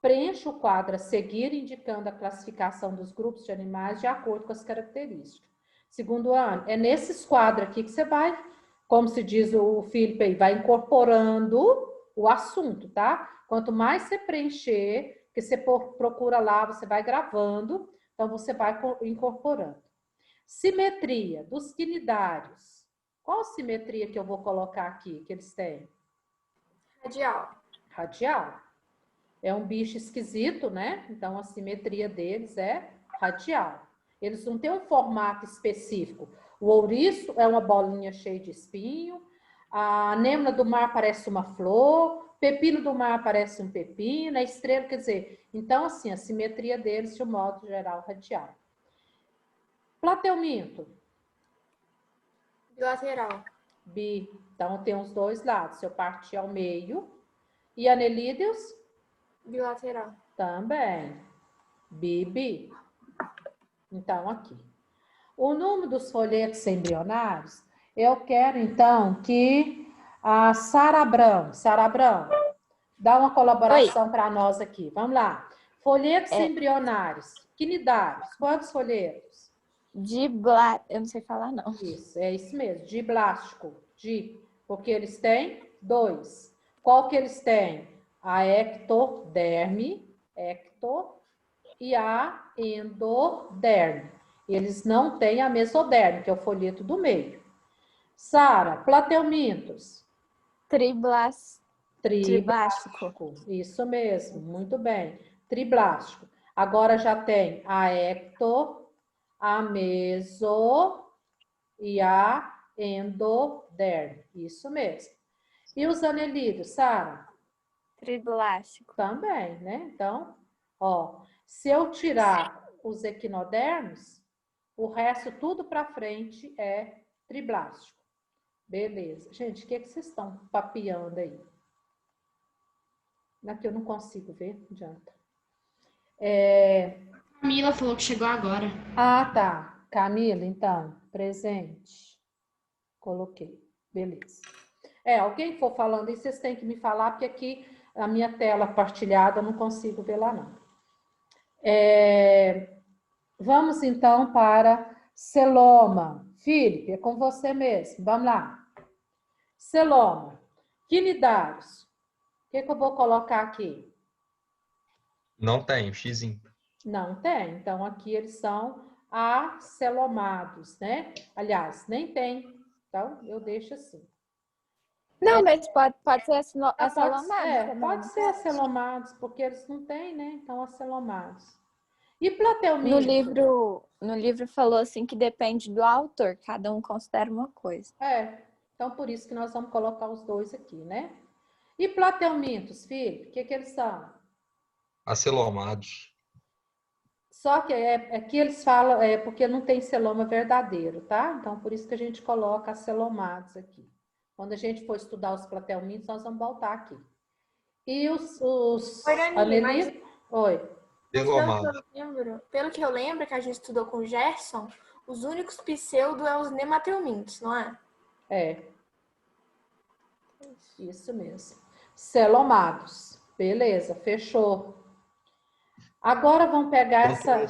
Preencha o quadro a seguir, indicando a classificação dos grupos de animais de acordo com as características. Segundo ano, é nesses quadros aqui que você vai, como se diz o Felipe aí, vai incorporando o assunto, tá? Quanto mais você preencher, que você procura lá, você vai gravando, então você vai incorporando. Simetria dos quinidários. Qual simetria que eu vou colocar aqui, que eles têm? Radial. Radial. É um bicho esquisito, né? Então, a simetria deles é radial. Eles não têm um formato específico. O ouriço é uma bolinha cheia de espinho, a anêmona do mar parece uma flor, pepino do mar parece um pepino, a estrela, quer dizer... Então, assim, a simetria deles, de um modo geral, radial. Plateuminto. Bilateral. Bi. Então, tem os dois lados. Se eu partir ao meio. E anelídeos? Bilateral. Também. Bi. Então, aqui. O número dos folhetos embrionários, eu quero, então, que a Sara Abrão, dá uma colaboração para nós aqui. Vamos lá. Folhetos embrionários, quinidários. Quantos folhetos? Eu não sei falar, não. Isso, é isso mesmo. Diblástico. Porque eles têm 2. Qual que eles têm? A ectoderme, e a endoderme. Eles não têm a mesoderme, que é o folheto do meio. Sara, plateumintos. Triblástico. Isso mesmo, muito bem. Triblástico. Agora já tem a ecto, a meso e a endoderme. Isso mesmo. E os anelídeos, Sara? Triblástico. Também, né? Então, ó, se eu tirar os equinodermos, o resto tudo para frente é triblástico. Beleza. Gente, o que vocês estão papeando aí? Aqui eu não consigo ver, não adianta. Camila falou que chegou agora. Ah, tá. Camila, então, presente. Coloquei. Beleza. Alguém for falando isso, vocês têm que me falar, porque aqui a minha tela partilhada eu não consigo ver lá, não. Vamos, então, para celoma. Felipe, é com você mesmo. Vamos lá. Celoma. Quinidários. O que eu vou colocar aqui? Não tem, o xizinho. Não tem. Então, aqui eles são acelomados, né? Aliás, nem tem. Então, eu deixo assim. Não, mas pode ser acelomados também. Pode ser acelomados, porque eles não têm, né? Então, acelomados. E plateuminto? No livro falou assim que depende do autor, cada um considera uma coisa. Então por isso que nós vamos colocar os dois aqui, né? E plateumintos, filho, o que eles são? Acelomados. Só que aqui eles falam, porque não tem celoma verdadeiro, tá? Então por isso que a gente coloca acelomados aqui. Quando a gente for estudar os plateumintos, nós vamos voltar aqui. E os anelídeos? Oi. Pelo que eu lembro, que a gente estudou com o Gerson, os únicos pseudo é os nemateumintos, não é? Isso mesmo. Celomados. Beleza, fechou. Agora vamos pegar essa...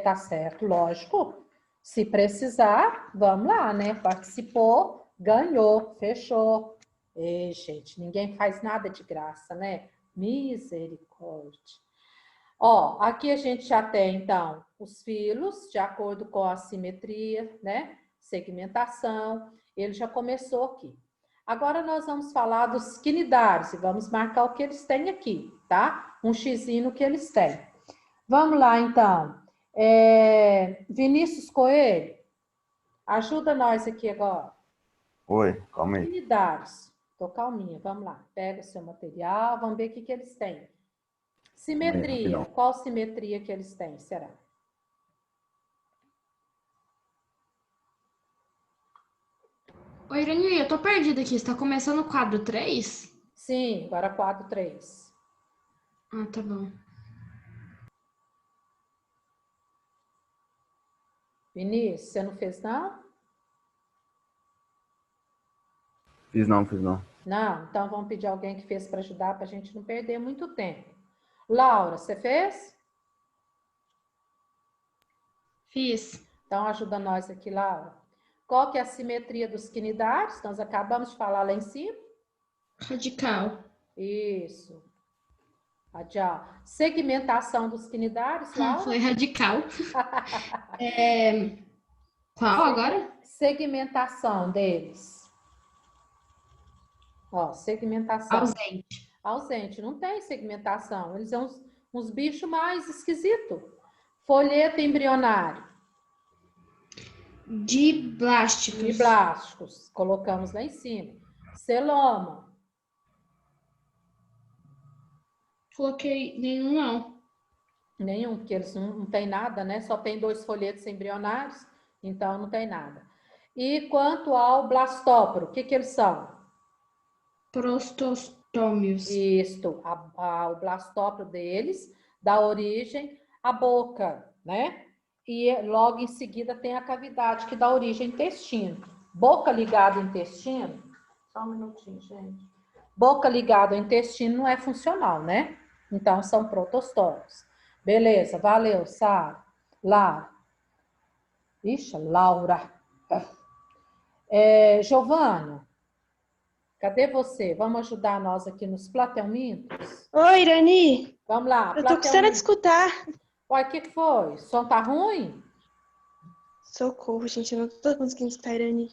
tá certo, lógico. Se precisar, vamos lá, né? Participou, ganhou, fechou. Ei, gente, ninguém faz nada de graça, né? Misericórdia. Ó, aqui a gente já tem, então, os filos, de acordo com a simetria, né? Segmentação. Ele já começou aqui. Agora nós vamos falar dos quinidários e vamos marcar o que eles têm aqui, tá? Um xizinho que eles têm. Vamos lá, então. Vinícius Coelho, ajuda nós aqui agora. Oi, calma aí. Quinidários. Tô calminha, vamos lá. Pega o seu material, vamos ver o que eles têm. Simetria. Qual simetria que eles têm, será? Oi, Irani, eu tô perdida aqui. Você tá começando o quadro 3? Sim, agora quadro 3. Ah, tá bom. Vinícius, você não fez, não? Fiz não. Não? Então, vamos pedir alguém que fez para ajudar, para a gente não perder muito tempo. Laura, você fez? Fiz. Então, ajuda nós aqui, Laura. Qual que é a simetria dos quinidários? Nós acabamos de falar lá em cima. Radical. Isso. Radial. Segmentação dos quinidários, Laura? Falei radical. Qual agora? Segmentação deles. Ó, segmentação. Ausente. Ausente. Não tem segmentação. Eles são uns bichos mais esquisitos. Folheto embrionário. Diblásticos. Diblásticos. Colocamos lá em cima. Celoma. Coloquei nenhum, não. Nenhum, porque eles não tem nada, né? Só tem 2 folhetos embrionários, então não tem nada. E quanto ao blastóporo, o que eles são? Prostostômios. Isto, o blastóporo deles dá origem à boca, né? E logo em seguida tem a cavidade que dá origem ao intestino. Boca ligada ao intestino, só um minutinho, gente. Boca ligada ao intestino não é funcional, né? Então são protostômios. Beleza, valeu, Sara. Lara. Ixi, Laura. Giovana, cadê você? Vamos ajudar nós aqui nos plateumintos? Oi, Irani. Vamos lá. Eu tô gostando de escutar. Uai, o que foi? O som tá ruim? Socorro, gente, eu não tô conseguindo escutar, Irani.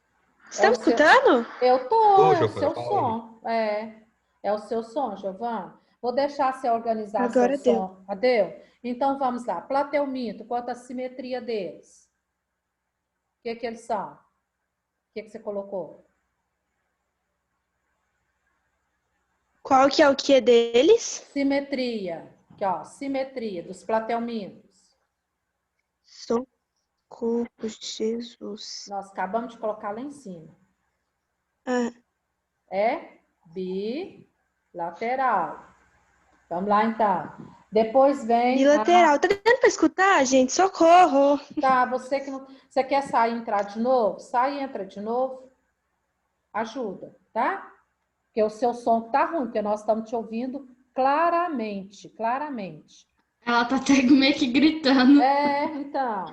Você tá me o seu- escutando? Eu tô, Ô, é o Giovana, seu fala som. É o seu som, Giovana. Vou deixar você organizar Agora seu som. Deu? Então, vamos lá. Plateuminto, quanto à simetria deles? O que eles são? O que você colocou? Qual que é o que deles? Simetria. Aqui, ó, simetria dos plateumintos. Socorro, Jesus. Nós acabamos de colocar lá em cima. Ah, É bilateral. Vamos lá, então. Depois vem... bilateral. Tá dando pra escutar, gente? Socorro. Tá, você que não... Você quer sair e entrar de novo? Sai e entra de novo. Ajuda, tá? Porque o seu som tá ruim, porque nós estamos te ouvindo claramente, claramente. Ela tá até meio que gritando. Então.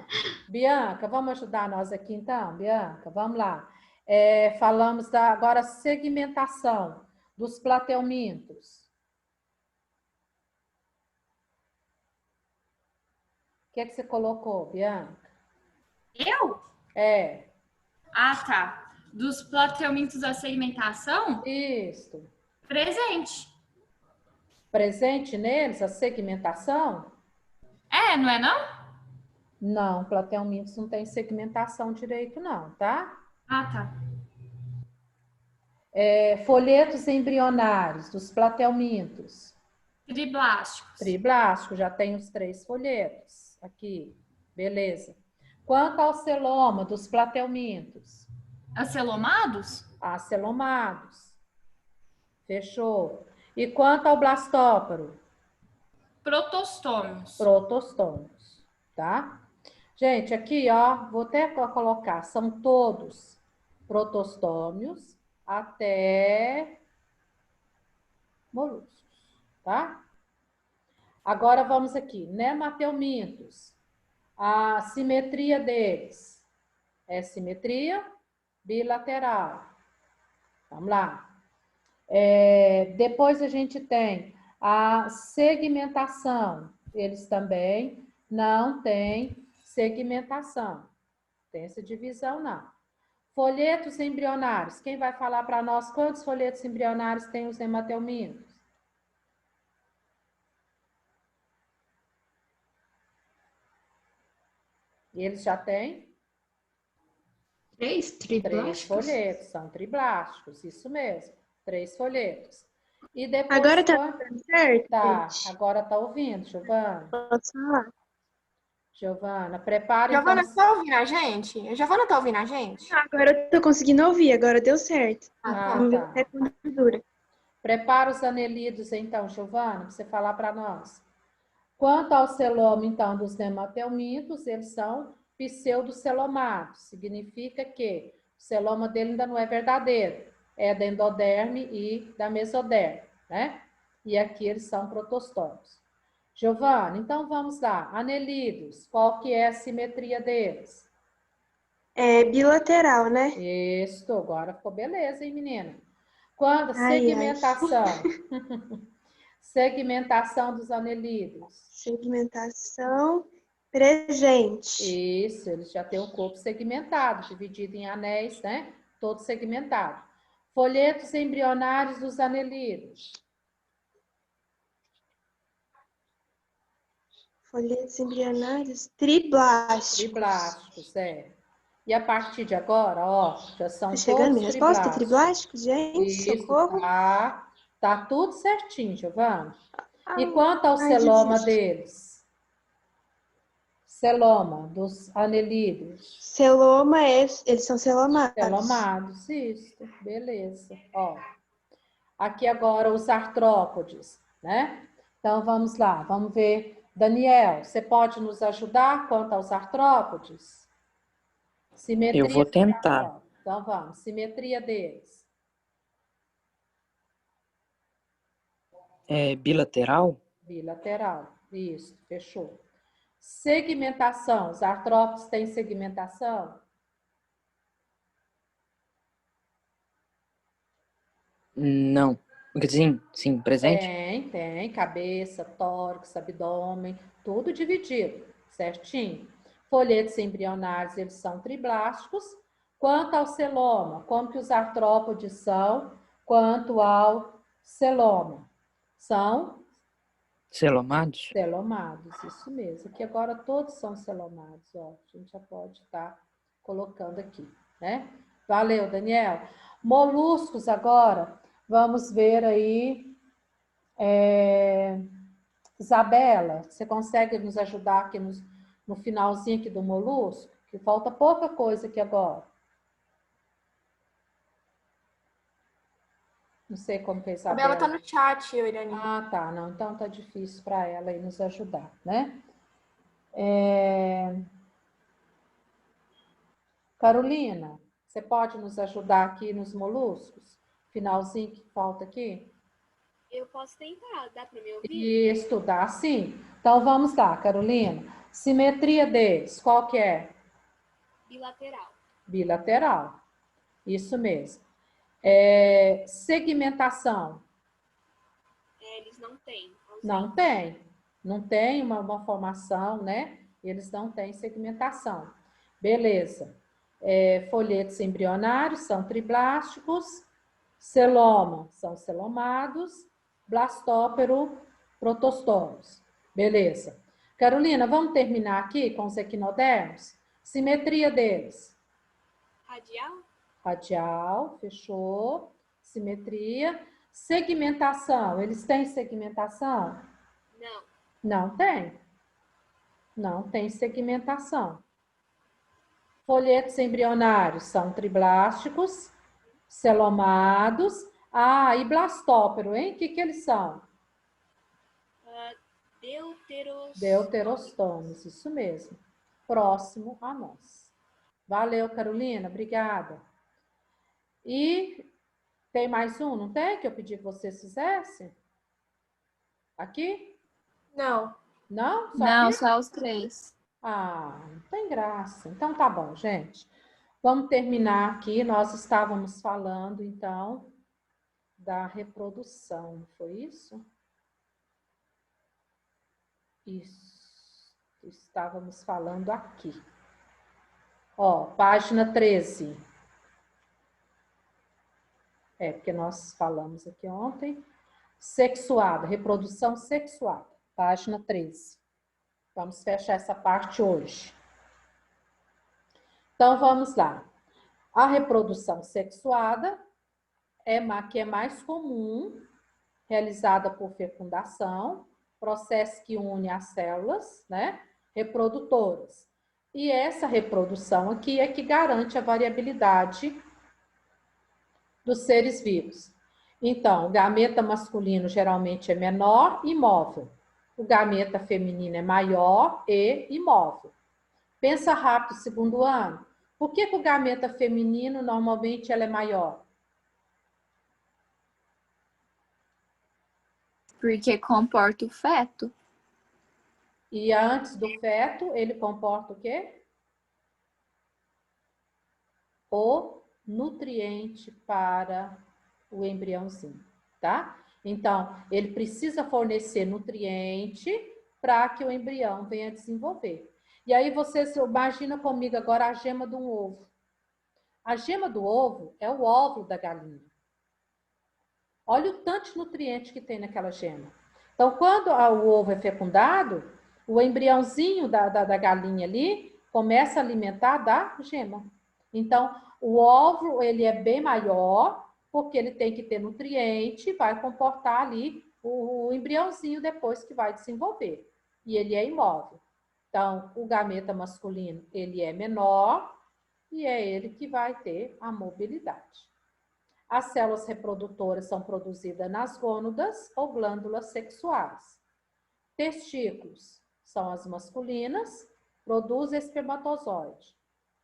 Bianca, vamos ajudar nós aqui, então? Bianca, vamos lá. Falamos agora segmentação dos plateumintos. O que você colocou, Bianca? Eu? Ah, tá. Dos plateumintos da segmentação? Isso. Presente. Presente neles a segmentação? Não é não? Não, plateumintos não tem segmentação direito, não, tá? Ah, tá. Folhetos embrionários dos plateumintos. Triblásticos. Triblástico, já tem os 3 folhetos. Aqui, beleza. Quanto ao celoma dos plateumintos? Acelomados? Acelomados. Fechou. E quanto ao blastóporo? Protostômios. Protostômios, tá? Gente, aqui, ó, vou até colocar, são todos protostômios até moluscos, tá? Agora vamos aqui, nemateumintos. A simetria deles é simetria bilateral. Vamos lá. Depois a gente tem a segmentação. Eles também não têm segmentação. Tem essa divisão, não. Folhetos embrionários. Quem vai falar para nós quantos folhetos embrionários tem os nemateumintos? E eles já têm? 3 triblásticos? 3 folhetos, são triblásticos, isso mesmo. 3 folhetos. E depois... Agora tá dando certo, Tá, gente? agora tá ouvindo, Giovana? Posso falar? Giovana, prepara Giovana, então... tá ouvindo a gente? A Giovana tá ouvindo a gente? Agora eu tô conseguindo ouvir, agora deu certo. Vamos ver tá. até quando dura. Prepara os anelídeos então, Giovana, para você falar para nós. Quanto ao celoma, então, dos nemateumintos, eles são pseudocelomados. Significa que o celoma dele ainda não é verdadeiro. é da endoderme e da mesoderme, né? E aqui eles são protostômos. Giovana, então vamos lá. Anelídeos, qual que é a simetria deles? É bilateral, né? Isso, agora ficou beleza, hein, menina? Quando? Ai, Segmentação. Segmentação dos anelídeos. Segmentação presente. Isso, eles já têm o corpo segmentado, dividido em anéis, né? Todo segmentado. Folhetos embrionários dos anelídeos. Folhetos embrionários triblásticos. Triblásticos, é. E a partir de agora, ó, já são Tá chegando todos minha resposta? triblásticos. Triblásticos, gente? Isso, Socorro. tá tudo certinho, Giovana. E Ai, quanto ao ai, celoma desisto. deles? Celoma dos anelídeos. Celoma, eles são celomados. Celomados, isso, beleza. Ó, aqui agora os artrópodes, né? Então vamos lá, vamos ver. Daniel, você pode nos ajudar quanto aos artrópodes? Simetria Eu vou dos tentar. artrópodes. Então vamos, simetria deles. É bilateral? Bilateral, isso, fechou. Segmentação, os artrópodes têm segmentação? Não. Sim, presente? Tem, cabeça, tórax, abdômen, tudo dividido, certinho. Folhetos embrionários, eles são triblásticos. Quanto ao celoma, como que os artrópodes são? Quanto ao celoma? São Celomados? celomados, isso mesmo. Aqui agora todos são celomados, ó. A gente já pode estar colocando aqui, né? Valeu, Daniel. Moluscos agora, vamos ver aí. Isabela, você consegue nos ajudar aqui no finalzinho aqui do molusco? Que falta pouca coisa aqui agora. Não sei como que é a A Isabela. Bela tá no chat, Irani. Ah, tá. Não, então tá difícil para ela aí nos ajudar, né? Carolina, você pode nos ajudar aqui nos moluscos? Finalzinho que falta aqui? Eu posso tentar, dá para me ouvir? E estudar, sim. Então vamos lá, Carolina. Simetria deles, qual que é? Bilateral. Bilateral. Isso mesmo. Segmentação. Eles não têm. Não tem. Não tem uma formação, né? Eles não têm segmentação. Beleza. Folhetos embrionários são triblásticos. Celoma são celomados. Blastópero, protostomos. Beleza. Carolina, vamos terminar aqui com os equinodermos? Simetria deles. Radial? Radial, fechou. Simetria. Segmentação, eles têm segmentação? Não. Não tem. Não tem segmentação. Folhetos embrionários são triblásticos, celomados. Ah, e blastópero, hein? O que eles são? Deuterostômos, isso mesmo. Próximo a nós. Valeu, Carolina, obrigada. E tem mais um, não tem? Que eu pedi que vocês fizessem? Aqui? Não. Não? Não, só os 3. Ah, não tem graça. Então tá bom, gente. Vamos terminar aqui. Nós estávamos falando, então, da reprodução, foi isso? Isso. Estávamos falando aqui. Ó, página 13. Porque nós falamos aqui ontem. Sexuada, reprodução sexuada. Página 13. Vamos fechar essa parte hoje. Então, vamos lá. A reprodução sexuada que é mais comum, realizada por fecundação, processo que une as células, né, reprodutoras. E essa reprodução aqui é que garante a variabilidade dos seres vivos. Então, o gameta masculino geralmente é menor e móvel. O gameta feminino é maior e imóvel. Pensa rápido, segundo ano. Por que o gameta feminino normalmente ela é maior? Porque comporta o feto. E antes do feto, ele comporta o quê? O nutriente para o embriãozinho, tá? Então, ele precisa fornecer nutriente para que o embrião venha desenvolver. E aí vocês imagina comigo agora a gema de um ovo. A gema do ovo é o óvulo da galinha. Olha o tanto de nutriente que tem naquela gema. Então, quando o ovo é fecundado, o embriãozinho da galinha ali começa a alimentar da gema. Então, o óvulo ele é bem maior, porque ele tem que ter nutriente, vai comportar ali o embriãozinho depois que vai desenvolver. E ele é imóvel. Então, o gameta masculino, ele é menor e é ele que vai ter a mobilidade. As células reprodutoras são produzidas nas gônadas ou glândulas sexuais. Testículos são as masculinas, produzem espermatozoide.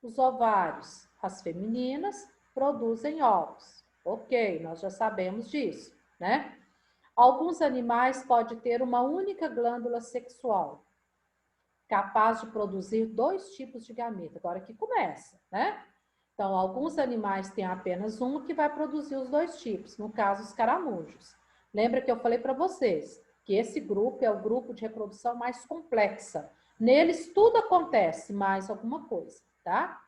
Os ovários, as femininas, produzem ovos. Ok, nós já sabemos disso, né? Alguns animais podem ter uma única glândula sexual, capaz de produzir 2 tipos de gameta. Agora que começa, né? Então, alguns animais têm apenas um que vai produzir os 2 tipos, no caso, os caramujos. Lembra que eu falei para vocês que esse grupo é o grupo de reprodução mais complexa. Neles tudo acontece, mais alguma coisa, tá?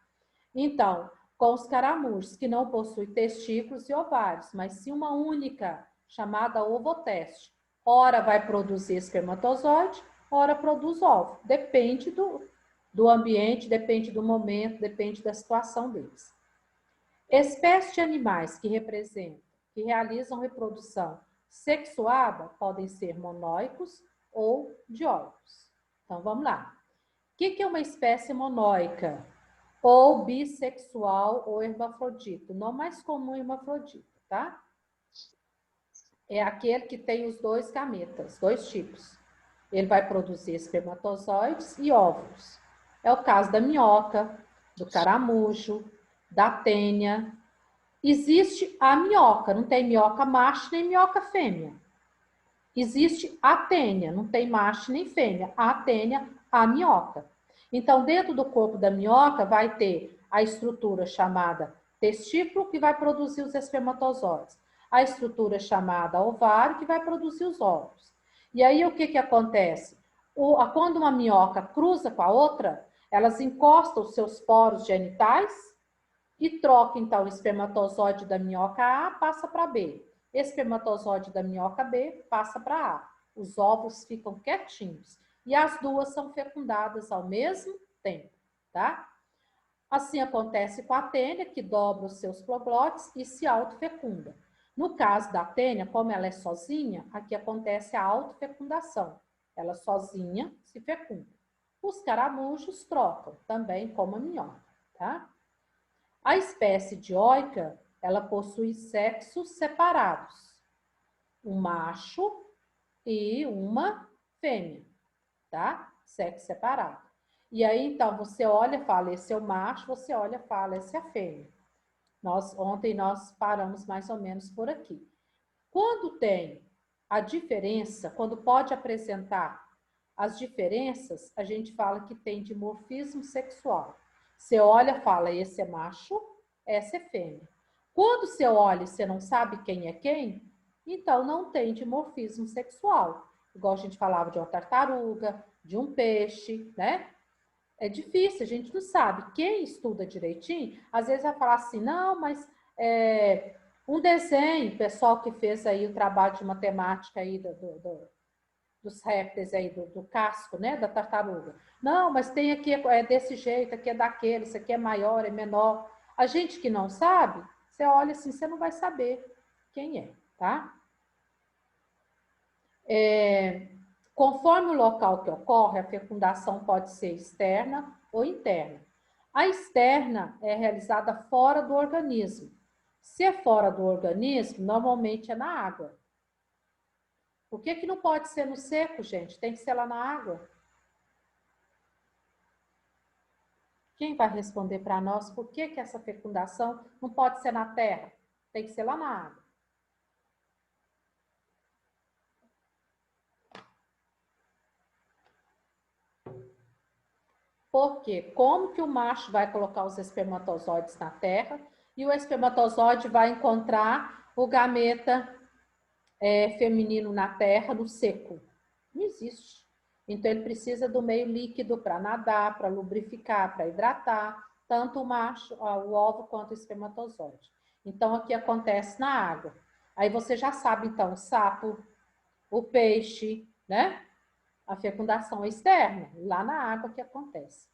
Então, com os caramujos, que não possuem testículos e ovários, mas sim uma única, chamada ovoteste. Ora vai produzir espermatozoide, ora produz ovo. Depende do ambiente, depende do momento, depende da situação deles. Espécies de animais que realizam reprodução sexuada podem ser monóicos ou dioicos. Então, vamos lá. O que é uma espécie monóica? Ou bissexual ou hermafrodito. Não mais comum hermafrodito, tá? É aquele que tem os 2 gametas, 2 tipos. Ele vai produzir espermatozoides e óvulos. É o caso da minhoca, do caramujo, da tênia. Existe a minhoca, não tem minhoca macho nem minhoca fêmea. Existe a tênia, não tem macho nem fêmea. A tênia, a minhoca. Então, dentro do corpo da minhoca vai ter a estrutura chamada testículo, que vai produzir os espermatozoides. A estrutura chamada ovário, que vai produzir os óvulos. E aí, o que acontece? Quando uma minhoca cruza com a outra, elas encostam os seus poros genitais e trocam, então, o espermatozoide da minhoca A passa para B. Espermatozoide da minhoca B passa para A. Os óvulos ficam quietinhos. E as duas são fecundadas ao mesmo tempo, tá? Assim acontece com a tênia, que dobra os seus proglótides e se autofecunda. No caso da tênia, como ela é sozinha, aqui acontece a autofecundação. Ela sozinha se fecunda. Os caramujos trocam, também como a minhoca, tá? A espécie dioica, ela possui sexos separados. Um macho e uma fêmea, tá? Sexo separado. E aí, então, você olha e fala, esse é o macho, você olha e fala, esse é a fêmea. Ontem nós paramos mais ou menos por aqui. Quando tem a diferença, quando pode apresentar as diferenças, a gente fala que tem dimorfismo sexual. Você olha e fala, esse é macho, essa é fêmea. Quando você olha e você não sabe quem é quem, então não tem dimorfismo sexual. Igual a gente falava de uma tartaruga, de um peixe, né? É difícil, a gente não sabe. Quem estuda direitinho, às vezes vai falar assim, não, mas um desenho, o pessoal que fez aí o trabalho de matemática aí dos répteis aí, do casco, né, da tartaruga. Não, mas tem aqui, é desse jeito, aqui é daquele, isso aqui é maior, é menor. A gente que não sabe, você olha assim, você não vai saber quem é, tá? Conforme o local que ocorre, a fecundação pode ser externa ou interna. A externa é realizada fora do organismo. Se é fora do organismo, normalmente é na água. Por que não pode ser no seco, gente? Tem que ser lá na água. Quem vai responder para nós por que essa fecundação não pode ser na terra? Tem que ser lá na água. Porque como que o macho vai colocar os espermatozoides na terra e o espermatozoide vai encontrar o gameta feminino na terra, no seco? Não existe. Então, ele precisa do meio líquido para nadar, para lubrificar, para hidratar, tanto o macho, o ovo, quanto o espermatozoide. Então, aqui acontece na água. Aí você já sabe, então, o sapo, o peixe, né? A fecundação externa, lá na água que acontece.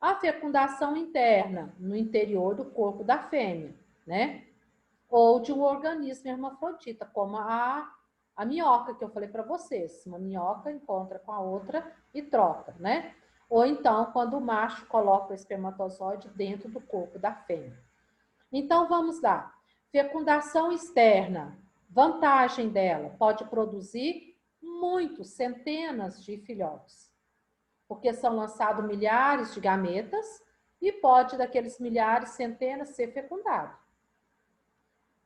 A fecundação interna, no interior do corpo da fêmea, né? Ou de um organismo hermafrodita, como a minhoca, que eu falei para vocês. Uma minhoca encontra com a outra e troca, né? Ou então, quando o macho coloca o espermatozoide dentro do corpo da fêmea. Então, vamos lá. Fecundação externa. Vantagem dela, pode produzir muitos, centenas de filhotes. Porque são lançados milhares de gametas e pode, daqueles milhares, centenas, ser fecundado.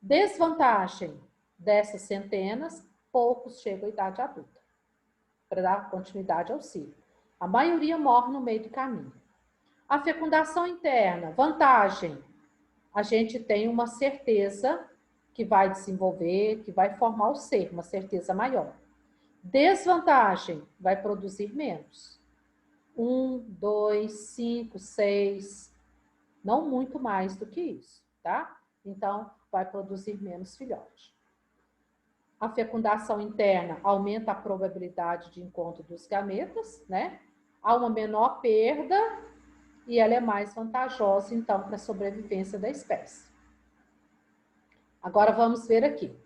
Desvantagem dessas centenas, poucos chegam à idade adulta, para dar continuidade ao ciclo. A maioria morre no meio do caminho. A fecundação interna, vantagem, a gente tem uma certeza que vai desenvolver, que vai formar o ser, uma certeza maior. Desvantagem, vai produzir menos. 1, 2, 5, 6, não muito mais do que isso, tá? Então, vai produzir menos filhote. A fecundação interna aumenta a probabilidade de encontro dos gametas, né? Há uma menor perda e ela é mais vantajosa, então, para a sobrevivência da espécie. Agora, vamos ver aqui.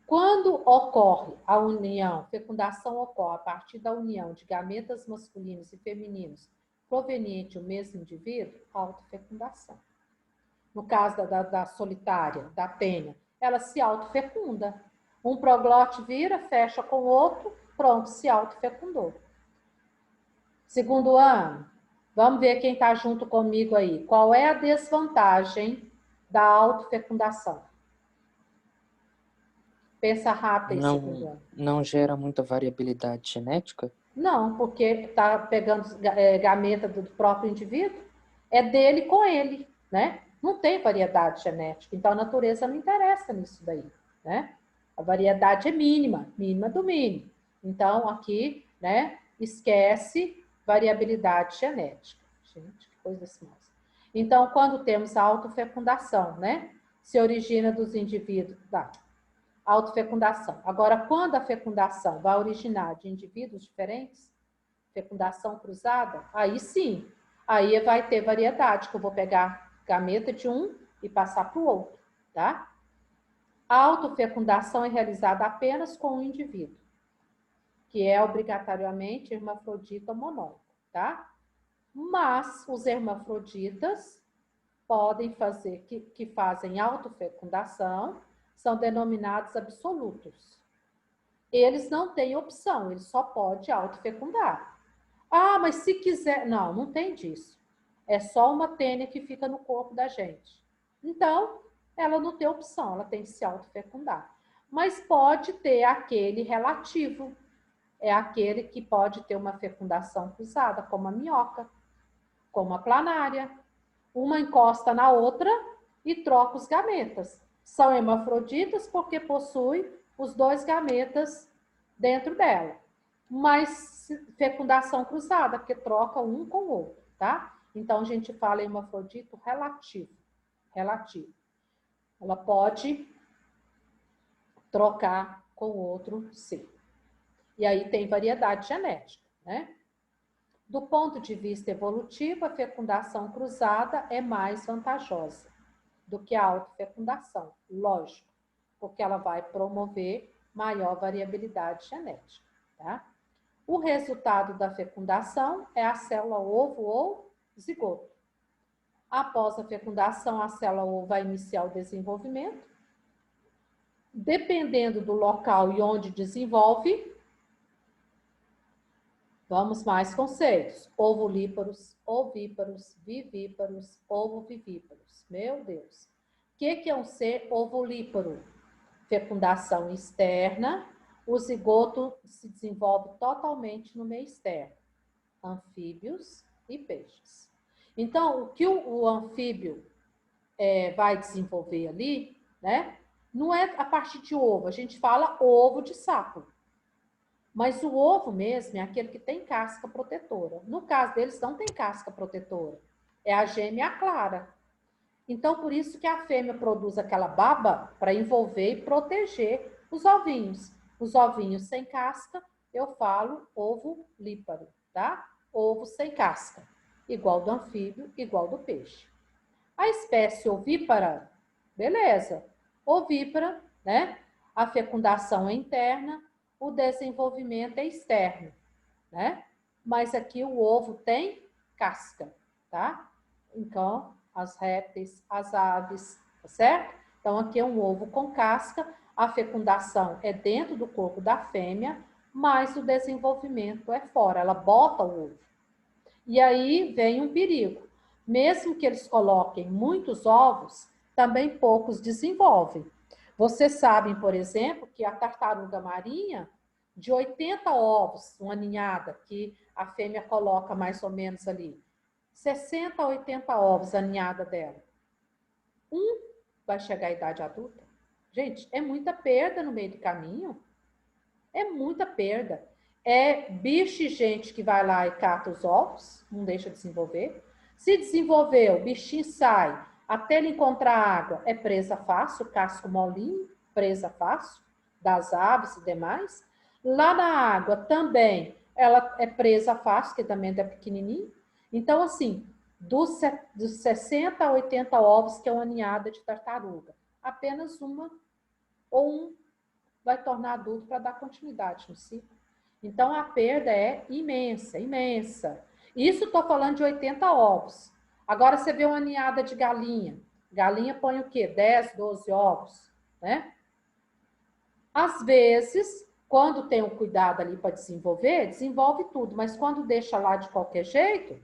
Quando ocorre a união, fecundação ocorre a partir da união de gametas masculinos e femininos proveniente do mesmo indivíduo, autofecundação. No caso da solitária, da penha, ela se autofecunda. Um proglote vira, fecha com o outro, pronto, se autofecundou. Segundo ano, vamos ver quem está junto comigo aí. Qual é a desvantagem da autofecundação? Pensa rápido aí, segundo ano. Não gera muita variabilidade genética? Não, porque está pegando gameta do próprio indivíduo, é dele com ele, né? Não tem variedade genética, então a natureza não interessa nisso daí, né? A variedade é mínima, mínima do mínimo. Então, aqui, né, esquece variabilidade genética. Gente, que coisa desse moço. Então, quando temos a autofecundação, né, se origina dos indivíduos da autofecundação. Agora, quando a fecundação vai originar de indivíduos diferentes, fecundação cruzada, aí sim, aí vai ter variedade, que eu vou pegar gameta de um e passar para o outro, tá? A autofecundação é realizada apenas com um indivíduo, que é obrigatoriamente hermafrodita ou monólogo, tá? Mas os hermafroditas podem fazer, que fazem autofecundação, são denominados absolutos. Eles não têm opção, eles só podem autofecundar. Ah, mas se quiser... Não, não tem disso. É só uma tênia que fica no corpo da gente. Então, ela não tem opção, ela tem que se autofecundar. Mas pode ter aquele relativo. É aquele que pode ter uma fecundação cruzada, como a minhoca, como a planária. Uma encosta na outra e troca os gametas. São hermafroditas porque possuem os dois gametas dentro dela. Mas fecundação cruzada, porque troca um com o outro, tá? Então, a gente fala hermafrodito relativo. Relativo. Ela pode trocar com o outro ser. E aí tem variedade genética, né? Do ponto de vista evolutivo, a fecundação cruzada é mais vantajosa do que a autofecundação, lógico, porque ela vai promover maior variabilidade genética, tá? O resultado da fecundação é a célula ovo ou zigoto. Após a fecundação, a célula ovo vai iniciar o desenvolvimento. Dependendo do local e onde desenvolve, vamos mais conceitos. Ovulíparos, ovíparos, vivíparos, ovovivíparos. Meu Deus. O que é um ser ovulíparo? Fecundação externa. O zigoto se desenvolve totalmente no meio externo. Anfíbios, e peixes. Então, o que o anfíbio vai desenvolver ali, né? Não é a partir de ovo, a gente fala ovo de sapo. Mas o ovo mesmo é aquele que tem casca protetora. No caso deles, não tem casca protetora. É a gêmea clara. Então, por isso que a fêmea produz aquela baba para envolver e proteger os ovinhos. Os ovinhos sem casca, eu falo ovo líparo, tá? Ovo sem casca. Igual do anfíbio, igual do peixe. A espécie ovípara, beleza. Ovípara, né? A fecundação é interna, o desenvolvimento é externo, né? Mas aqui o ovo tem casca, tá? Então, as répteis, as aves, tá certo? Então, aqui é um ovo com casca, a fecundação é dentro do corpo da fêmea, mas o desenvolvimento é fora, ela bota o ovo. E aí vem um perigo. Mesmo que eles coloquem muitos ovos, também poucos desenvolvem. Vocês sabem, por exemplo, que a tartaruga marinha, de 80 ovos, uma ninhada, que a fêmea coloca mais ou menos ali, 60 a 80 ovos a ninhada dela. Um vai chegar à idade adulta. Gente, é muita perda no meio do caminho. É muita perda. É bicho e gente que vai lá e cata os ovos, não deixa desenvolver. Se desenvolveu, o bichinho sai, até ele encontrar água, é presa fácil, casco molinho, presa fácil, das aves e demais. Lá na água também, ela é presa fácil, que também é pequenininho. Então, assim, dos 60 a 80 ovos, que é uma ninhada de tartaruga, apenas uma ou um vai tornar adulto para dar continuidade no ciclo. Então, a perda é imensa, imensa. Isso estou falando de 80 ovos. Agora, você vê uma ninhada de galinha. Galinha põe o quê? 10, 12 ovos, né? Às vezes, quando tem um cuidado ali para desenvolver, desenvolve tudo. Mas quando deixa lá de qualquer jeito,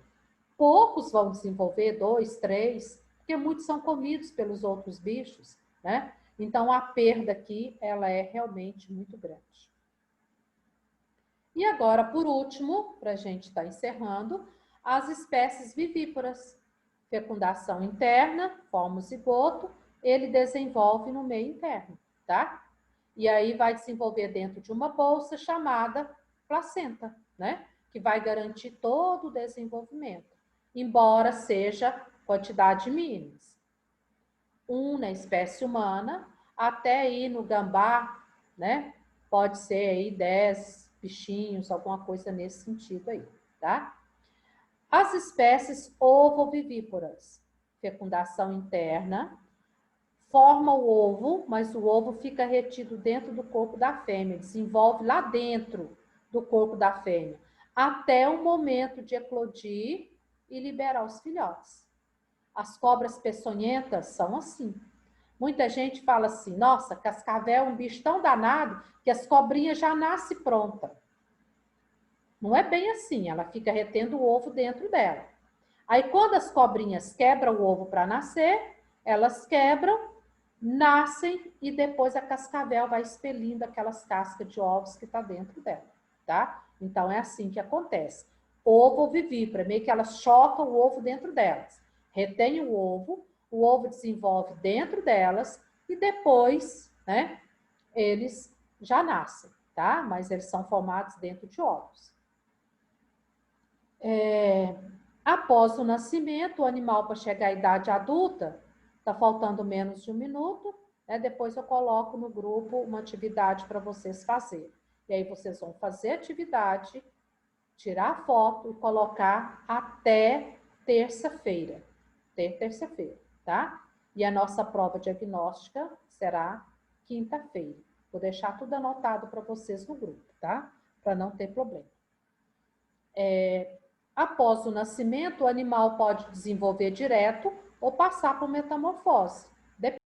poucos vão desenvolver, 2, 3, porque muitos são comidos pelos outros bichos, né? Então, a perda aqui, ela é realmente muito grande. E agora, por último, para a gente estar encerrando, as espécies vivíparas. Fecundação interna, forma o zigoto, ele desenvolve no meio interno, tá? E aí vai desenvolver dentro de uma bolsa chamada placenta, né? Que vai garantir todo o desenvolvimento, embora seja quantidade mínima. Na espécie humana, até aí no gambá, né? Pode ser aí 10 bichinhos, alguma coisa nesse sentido aí, tá? As espécies ovovivíparas, fecundação interna, forma o ovo, mas o ovo fica retido dentro do corpo da fêmea, desenvolve lá dentro do corpo da fêmea, até o momento de eclodir e liberar os filhotes. As cobras peçonhentas são assim. Muita gente fala assim, nossa, cascavel é um bicho tão danado que as cobrinhas já nascem pronta. Não é bem assim, ela fica retendo o ovo dentro dela. Aí, quando as cobrinhas quebram o ovo para nascer, elas quebram, nascem e depois a cascavel vai expelindo aquelas cascas de ovos que está dentro dela, tá? Então, é assim que acontece. Ovo vivípara, meio que elas chocam o ovo dentro delas. Retém o ovo desenvolve dentro delas e depois, né, eles já nascem, tá? Mas eles são formados dentro de ovos. Após o nascimento, o animal, para chegar à idade adulta, está faltando menos de 1 minuto, né? Depois eu coloco no grupo uma atividade para vocês fazerem. E aí vocês vão fazer a atividade, tirar a foto e colocar até terça-feira. Terça-feira, tá? E a nossa prova diagnóstica será quinta-feira. Vou deixar tudo anotado para vocês no grupo, tá? Para não ter problema. Após o nascimento, o animal pode desenvolver direto ou passar por metamorfose.